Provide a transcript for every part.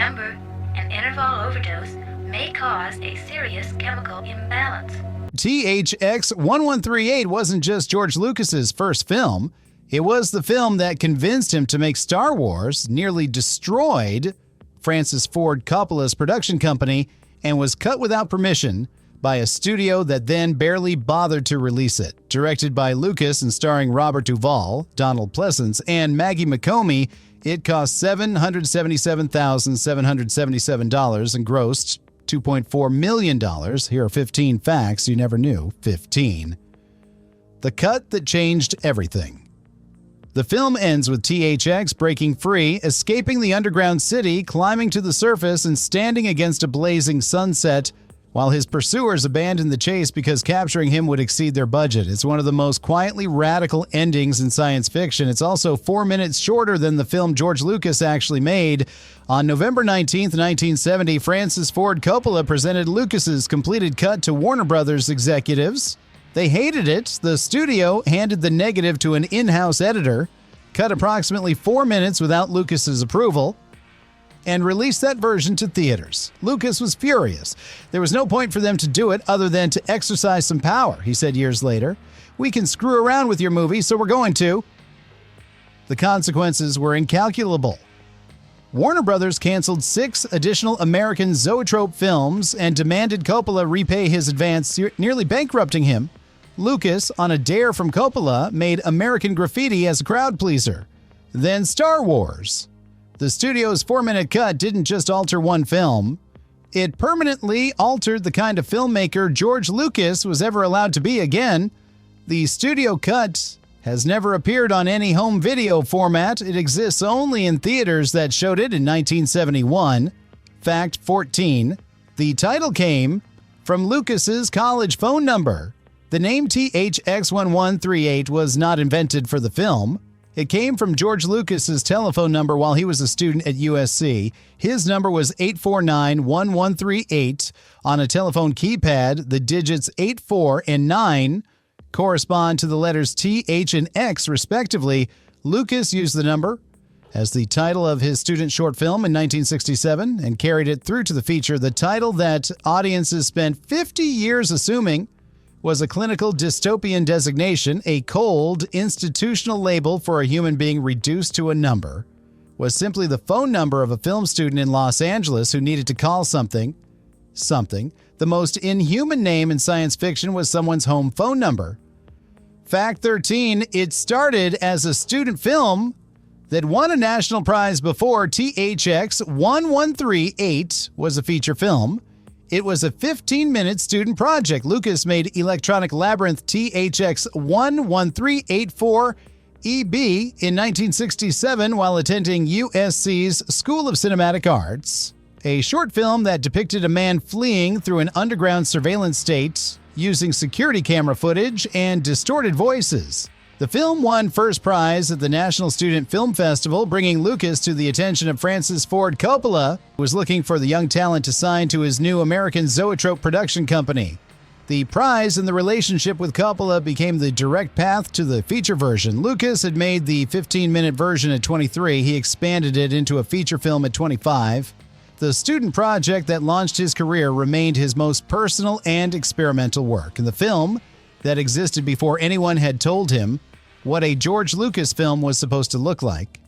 Remember, an interval overdose may cause a serious chemical imbalance. THX 1138 wasn't just George Lucas's first film. It was the film that convinced him to make Star Wars, nearly destroyed Francis Ford Coppola's production company, and was cut without permission by a studio that then barely bothered to release it. Directed by Lucas and starring Robert Duvall, Donald Pleasence, and Maggie McComey, it cost $777,777 and grossed $2.4 million. Here are 15 facts you never knew. 15. The cut that changed everything. The film ends with THX breaking free, escaping the underground city, climbing to the surface, and standing against a blazing sunset, while his pursuers abandoned the chase because capturing him would exceed their budget. It's one of the most quietly radical endings in science fiction. It's also 4 minutes shorter than the film George Lucas actually made. On November 19, 1970, Francis Ford Coppola presented Lucas's completed cut to Warner Brothers executives. They hated it. The studio handed the negative to an in-house editor, cut approximately 4 minutes without Lucas's approval, and released that version to theaters. Lucas was furious. There was no point for them to do it other than to exercise some power, he said years later. We can screw around with your movie, so we're going to. The consequences were incalculable. Warner Brothers canceled 6 additional American Zoetrope films and demanded Coppola repay his advance, nearly bankrupting him. Lucas, on a dare from Coppola, made American Graffiti as a crowd pleaser. Then Star Wars. The studio's 4-minute cut didn't just alter one film. It permanently altered the kind of filmmaker George Lucas was ever allowed to be again. The studio cut has never appeared on any home video format. It exists only in theaters that showed it in 1971. Fact 14. The title came from Lucas's college phone number. The name THX 1138 was not invented for the film. It came from George Lucas's telephone number while he was a student at USC. His number was 849-1138. On a telephone keypad, the digits 84 and 9 correspond to the letters T, H, and X, respectively. Lucas used the number as the title of his student short film in 1967 and carried it through to the feature, the title that audiences spent 50 years assuming was a clinical dystopian designation, a cold, institutional label for a human being reduced to a number, was simply the phone number of a film student in Los Angeles who needed to call something. The most inhuman name in science fiction was someone's home phone number. Fact 13, it started as a student film that won a national prize before THX 1138 was a feature film. It was a 15-minute student project. Lucas made Electronic Labyrinth THX 11384 EB in 1967 while attending USC's School of Cinematic Arts, a short film that depicted a man fleeing through an underground surveillance state using security camera footage and distorted voices. The film won first prize at the National Student Film Festival, bringing Lucas to the attention of Francis Ford Coppola, who was looking for the young talent to sign to his new American Zoetrope production company. The prize and the relationship with Coppola became the direct path to the feature version. Lucas had made the 15-minute version at 23. He expanded it into a feature film at 25. The student project that launched his career remained his most personal and experimental work. In the film that existed before anyone had told him what a George Lucas film was supposed to look like.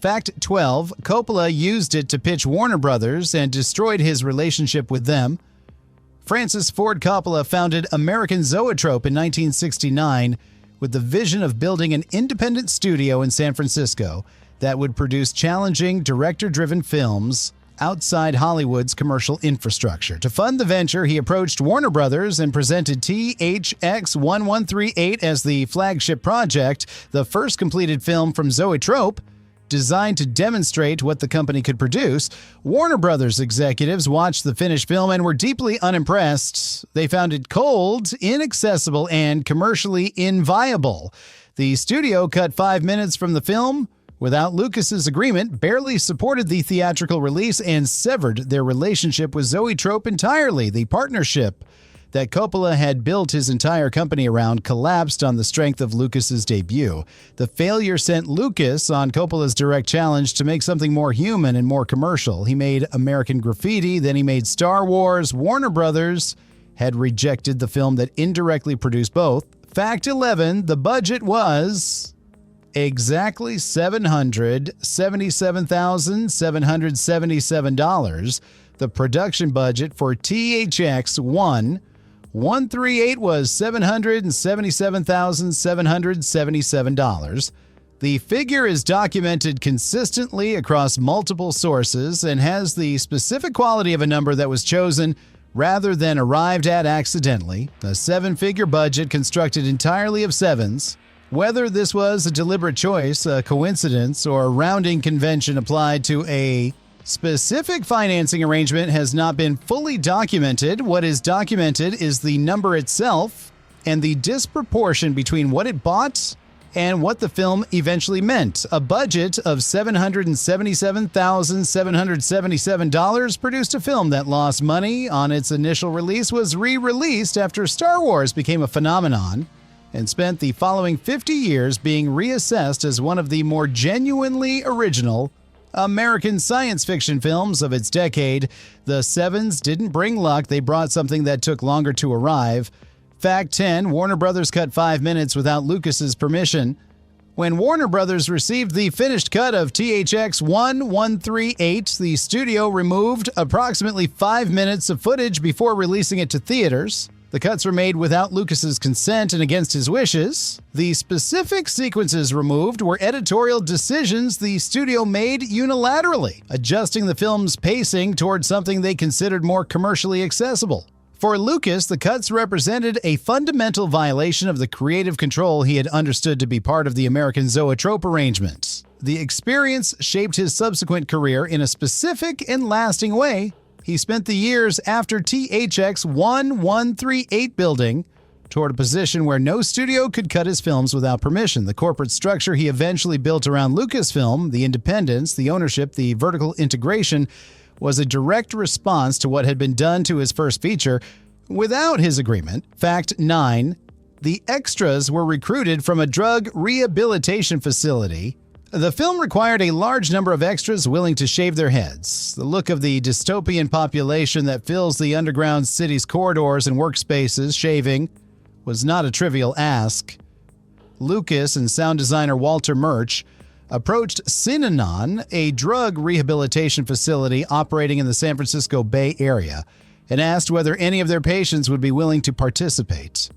Fact 12, Coppola used it to pitch Warner Brothers and destroyed his relationship with them. Francis Ford Coppola founded American Zoetrope in 1969 with the vision of building an independent studio in San Francisco that would produce challenging, director-driven films outside Hollywood's commercial infrastructure. To fund the venture, he approached Warner Brothers and presented THX 1138 as the flagship project, the first completed film from Zoetrope, designed to demonstrate what the company could produce. Warner Brothers executives watched the finished film and were deeply unimpressed. They found it cold, inaccessible, and commercially inviable. The studio cut 5 minutes from the film without Lucas's agreement, barely supported the theatrical release, and severed their relationship with Zoetrope entirely. The partnership that Coppola had built his entire company around collapsed on the strength of Lucas's debut. The failure sent Lucas on Coppola's direct challenge to make something more human and more commercial. He made American Graffiti, then he made Star Wars. Warner Brothers had rejected the film that indirectly produced both. Fact 11, the budget was exactly $777,777. The production budget for THX 138 was $777,777. The figure is documented consistently across multiple sources and has the specific quality of a number that was chosen rather than arrived at accidentally. A seven-figure budget constructed entirely of sevens. Whether this was a deliberate choice, a coincidence, or a rounding convention applied to a specific financing arrangement has not been fully documented. What is documented is the number itself and the disproportion between what it bought and what the film eventually meant. A budget of $777,777 produced a film that lost money on its initial release, was re-released after Star Wars became a phenomenon, and spent the following 50 years being reassessed as one of the more genuinely original American science fiction films of its decade. The sevens didn't bring luck, they brought something that took longer to arrive. Fact 10, Warner Brothers cut 5 minutes without Lucas's permission. When Warner Brothers received the finished cut of THX 1138, the studio removed approximately 5 minutes of footage before releasing it to theaters. The cuts were made without Lucas's consent and against his wishes. The specific sequences removed were editorial decisions the studio made unilaterally, adjusting the film's pacing towards something they considered more commercially accessible. For Lucas, the cuts represented a fundamental violation of the creative control he had understood to be part of the American Zoetrope arrangement. The experience shaped his subsequent career in a specific and lasting way. He spent the years after THX 1138 building toward a position where no studio could cut his films without permission. The corporate structure he eventually built around Lucasfilm, the independence, the ownership, the vertical integration, was a direct response to what had been done to his first feature without his agreement. Fact 9, the extras were recruited from a drug rehabilitation facility. The film required a large number of extras willing to shave their heads. The look of the dystopian population that fills the underground city's corridors and workspaces shaving was not a trivial ask. Lucas and sound designer Walter Murch approached Synanon, a drug rehabilitation facility operating in the San Francisco Bay Area, and asked whether any of their patients would be willing to participate.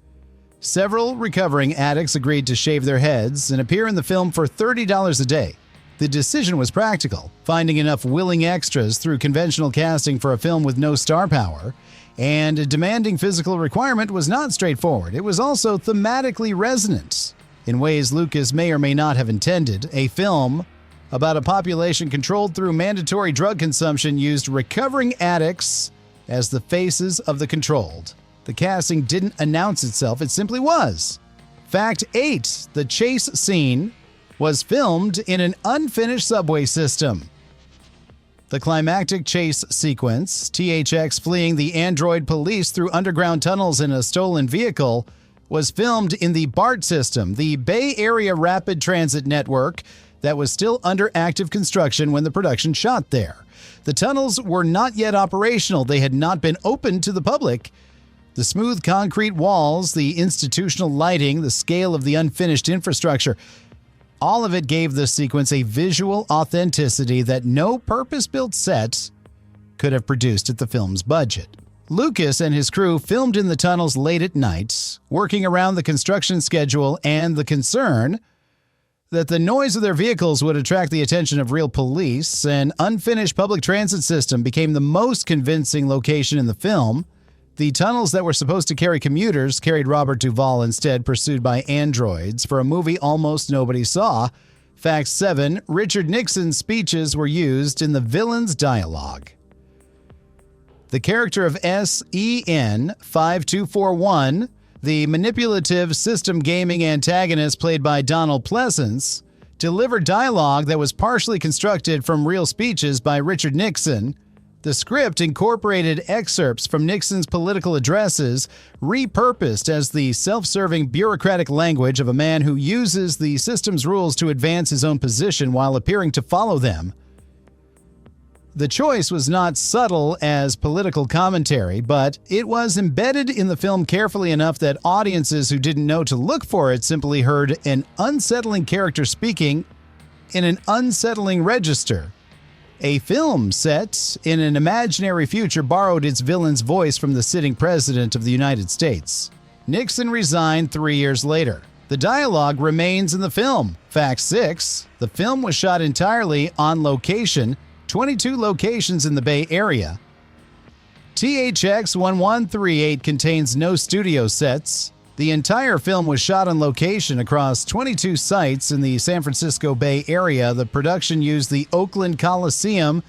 Several recovering addicts agreed to shave their heads and appear in the film for $30 a day. The decision was practical, finding enough willing extras through conventional casting for a film with no star power, and a demanding physical requirement was not straightforward. It was also thematically resonant in ways Lucas may or may not have intended. A film about a population controlled through mandatory drug consumption used recovering addicts as the faces of the controlled. The casting didn't announce itself, it simply was. Fact 8, the chase scene was filmed in an unfinished subway system. The climactic chase sequence, THX fleeing the android police through underground tunnels in a stolen vehicle, was filmed in the BART system, the Bay Area Rapid Transit Network, that was still under active construction when the production shot there. The tunnels were not yet operational, they had not been opened to the public. The smooth concrete walls, the institutional lighting, the scale of the unfinished infrastructure, all of it gave the sequence a visual authenticity that no purpose-built set could have produced at the film's budget. Lucas and his crew filmed in the tunnels late at night, working around the construction schedule and the concern that the noise of their vehicles would attract the attention of real police. An unfinished public transit system became the most convincing location in the film. The tunnels that were supposed to carry commuters carried Robert Duvall instead, pursued by androids, for a movie almost nobody saw. Fact 7, Richard Nixon's speeches were used in the villain's dialogue. The character of SEN-5241, the manipulative system gaming antagonist played by Donald Pleasance, delivered dialogue that was partially constructed from real speeches by Richard Nixon. The script incorporated excerpts from Nixon's political addresses, repurposed as the self-serving bureaucratic language of a man who uses the system's rules to advance his own position while appearing to follow them. The choice was not subtle as political commentary, but it was embedded in the film carefully enough that audiences who didn't know to look for it simply heard an unsettling character speaking in an unsettling register. A film set in an imaginary future borrowed its villain's voice from the sitting president of the United States. Nixon resigned 3 years later. The dialogue remains in the film. Fact 6. The film was shot entirely on location, 22 locations in the Bay Area. THX 1138 contains no studio sets. The entire film was shot on location across 22 sites in the San Francisco Bay Area. The production used the Oakland Coliseum,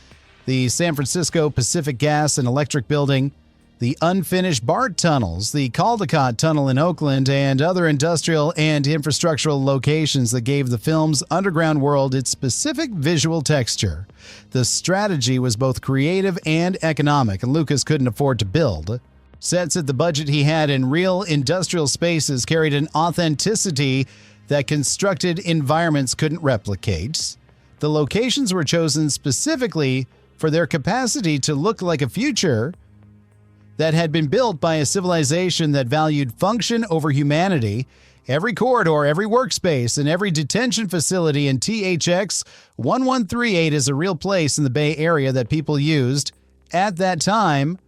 the San Francisco Pacific Gas and Electric Building, the unfinished BART tunnels, the Caldecott Tunnel in Oakland, and other industrial and infrastructural locations that gave the film's underground world its specific visual texture. The strategy was both creative and economic, and Lucas couldn't afford to build. Sets at the budget he had in real industrial spaces carried an authenticity that constructed environments couldn't replicate. The locations were chosen specifically for their capacity to look like a future that had been built by a civilization that valued function over humanity. Every corridor, every workspace, and every detention facility in THX 1138 is a real place in the Bay Area that people used at that time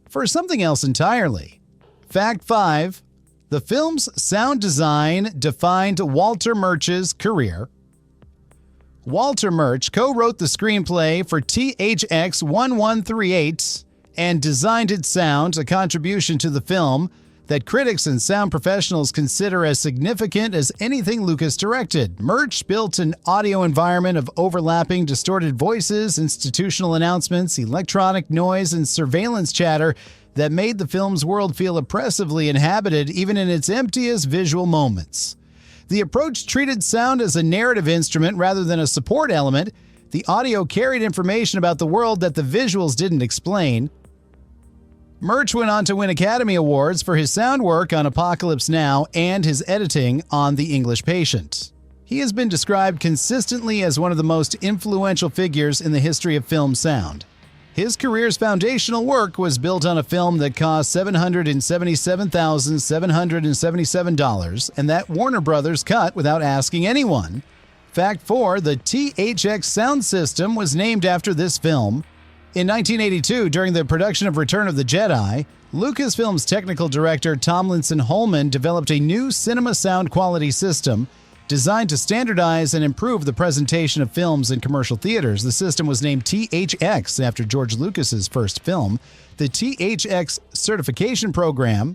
for something else entirely. Fact 5. The film's sound design defined Walter Murch's career. Walter Murch co-wrote the screenplay for THX 1138 and designed its sound, a contribution to the film that critics and sound professionals consider as significant as anything Lucas directed. Murch built an audio environment of overlapping, distorted voices, institutional announcements, electronic noise, and surveillance chatter that made the film's world feel oppressively inhabited even in its emptiest visual moments. The approach treated sound as a narrative instrument rather than a support element. The audio carried information about the world that the visuals didn't explain. Murch went on to win Academy Awards for his sound work on Apocalypse Now and his editing on The English Patient. He has been described consistently as one of the most influential figures in the history of film sound. His career's foundational work was built on a film that cost $777,777 and that Warner Brothers cut without asking anyone. Fact 4. The THX sound system was named after this film. In 1982, during the production of Return of the Jedi, Lucasfilm's technical director Tomlinson Holman developed a new cinema sound quality system designed to standardize and improve the presentation of films in commercial theaters. The system was named THX after George Lucas's first film. The THX certification program,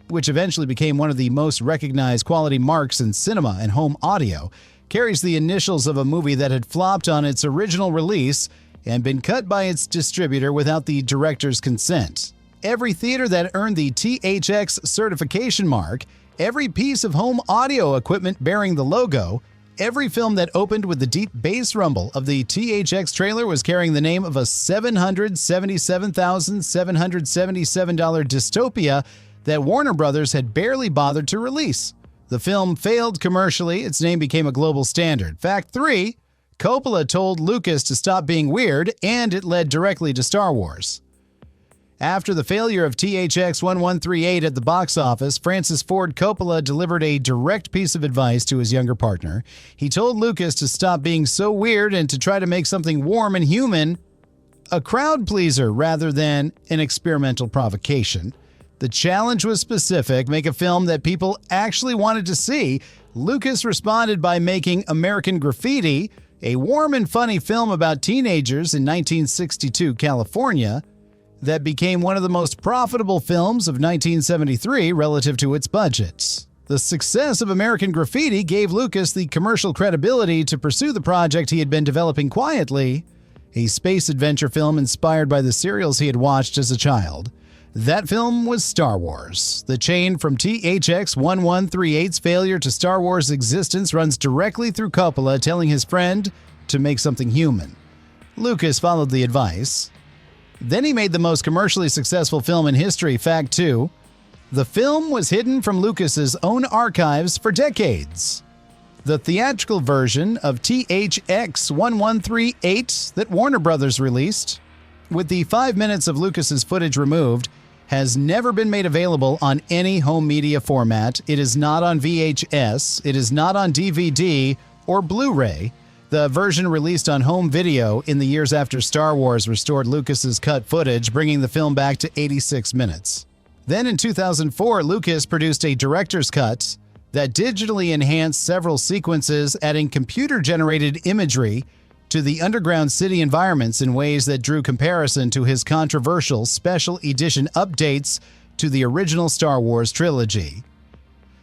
which eventually became one of the most recognized quality marks in cinema and home audio, carries the initials of a movie that had flopped on its original release and been cut by its distributor without the director's consent. Every theater that earned the THX certification mark, every piece of home audio equipment bearing the logo, every film that opened with the deep bass rumble of the THX trailer was carrying the name of a $777,777 dystopia that Warner Brothers had barely bothered to release. The film failed commercially. Its name became a global standard. Fact 3. Coppola told Lucas to stop being weird, and it led directly to Star Wars. After the failure of THX 1138 at the box office, Francis Ford Coppola delivered a direct piece of advice to his younger partner. He told Lucas to stop being so weird and to try to make something warm and human, a crowd pleaser rather than an experimental provocation. The challenge was specific: make a film that people actually wanted to see. Lucas responded by making American Graffiti, a warm and funny film about teenagers in 1962 California that became one of the most profitable films of 1973 relative to its budget. The success of American Graffiti gave Lucas the commercial credibility to pursue the project he had been developing quietly, a space adventure film inspired by the serials he had watched as a child. That film was Star Wars. The chain from THX 1138's failure to Star Wars' existence runs directly through Coppola telling his friend to make something human. Lucas followed the advice. Then he made the most commercially successful film in history, fact 2. The film was hidden from Lucas's own archives for decades. The theatrical version of THX 1138 that Warner Brothers released, with the 5 minutes of Lucas's footage removed, has never been made available on any home media format. It is not on VHS, it is not on DVD or Blu-ray. The version released on home video in the years after Star Wars restored Lucas's cut footage, bringing the film back to 86 minutes. Then in 2004, Lucas produced a director's cut that digitally enhanced several sequences, adding computer-generated imagery to the underground city environments in ways that drew comparison to his controversial special edition updates to the original Star Wars trilogy.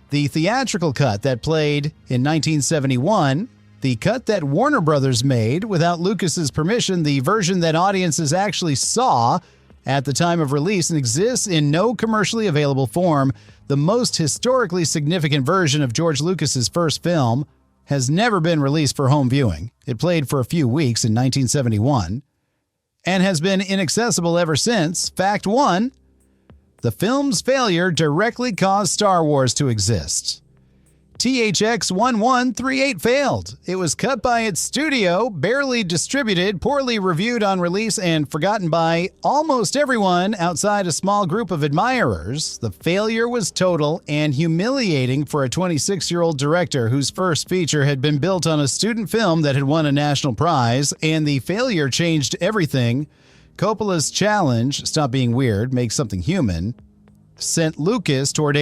The theatrical cut that played in 1971, the cut that Warner Brothers made without Lucas's permission, the version that audiences actually saw at the time of release and exists in no commercially available form, the most historically significant version of George Lucas's first film, has never been released for home viewing. It played for a few weeks in 1971 and has been inaccessible ever since. Fact 1, the film's failure directly caused Star Wars to exist. THX 1138 failed. It was cut by its studio, barely distributed, poorly reviewed on release, and forgotten by almost everyone outside a small group of admirers. The failure was total and humiliating for a 26-year-old director whose first feature had been built on a student film that had won a national prize, and the failure changed everything. Coppola's challenge, stop being weird, make something human, sent Lucas toward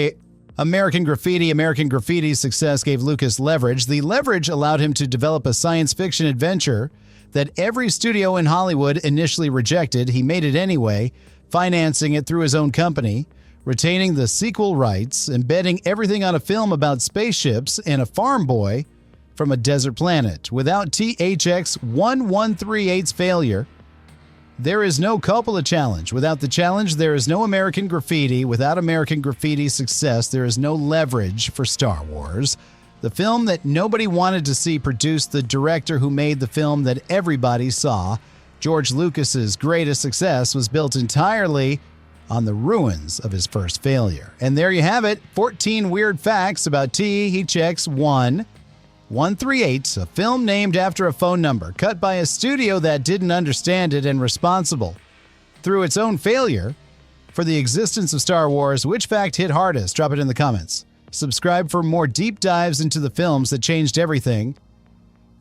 American Graffiti. American Graffiti's success gave Lucas leverage. The leverage allowed him to develop a science fiction adventure that every studio in Hollywood initially rejected. He made it anyway, financing it through his own company, retaining the sequel rights, and betting everything on a film about spaceships and a farm boy from a desert planet. Without THX 1138's failure, there is no Coppola challenge. Without the challenge, there is no American Graffiti. Without American Graffiti's success, there is no leverage for Star Wars. The film that nobody wanted to see produced the director who made the film that everybody saw. George Lucas's greatest success was built entirely on the ruins of his first failure. And there you have it, 14 weird facts about THX 1138, a film named after a phone number, cut by a studio that didn't understand it and responsible through its own failure for the existence of Star Wars. Which fact hit hardest? Drop it in the comments. Subscribe for more deep dives into the films that changed everything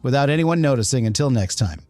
without anyone noticing. Until next time.